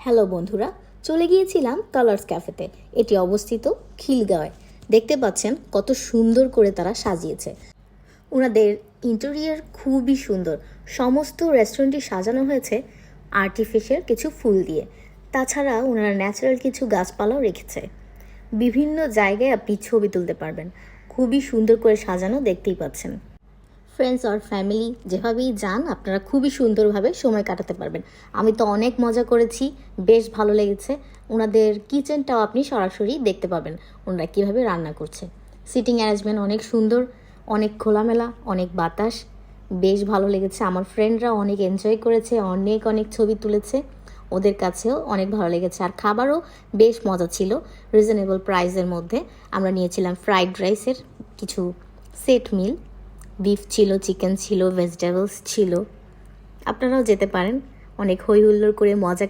Hello বন্ধুরা, চলে গিয়েছিলাম কালার্স ক্যাফেতে। এটি অবস্থিত খিলগাঁওয়ে। দেখতে পাচ্ছেন কত সুন্দর করে তারা সাজিয়েছে। ওনাদের ইন্টেরিয়ার খুবই সুন্দর। সমস্ত রেস্টুরেন্টটি সাজানো হয়েছে আর্টিফিশিয়াল কিছু ফুল দিয়ে। তাছাড়া ওনারা ন্যাচারাল কিছু গাছপালাও রেখেছে। বিভিন্ন জায়গায় আপনি ছবি তুলতে পারবেন। খুবই সুন্দর করে সাজানো, দেখতেই পাচ্ছেন। ফ্রেন্ডস আর ফ্যামিলি যেভাবেই যান আপনারা খুবই সুন্দরভাবে সময় কাটাতে পারবেন। আমি তো অনেক মজা করেছি, বেশ ভালো লেগেছে। ওনাদের কিচেনটাও আপনি সরাসরি দেখতে পাবেন ওনারা কীভাবে রান্না করছে। সিটিং অ্যারেঞ্জমেন্ট অনেক সুন্দর, অনেক খোলামেলা, অনেক বাতাস, বেশ ভালো লেগেছে। আমার ফ্রেন্ডরা অনেক এনজয় করেছে, অনেক অনেক ছবি তুলেছে, ওদের কাছেও অনেক ভালো লেগেছে। আর খাবারও বেশ মজা ছিল, রিজনেবল প্রাইসের মধ্যে। আমরা নিয়েছিলাম ফ্রাইড রাইসের কিছু সেট মিল, বিফ ছিল, চিকেন ছিল, ভেজিটেবলস ছিল। আপনারাও যেতে পারেন, অনেক হই হুল্লোড় করে মজা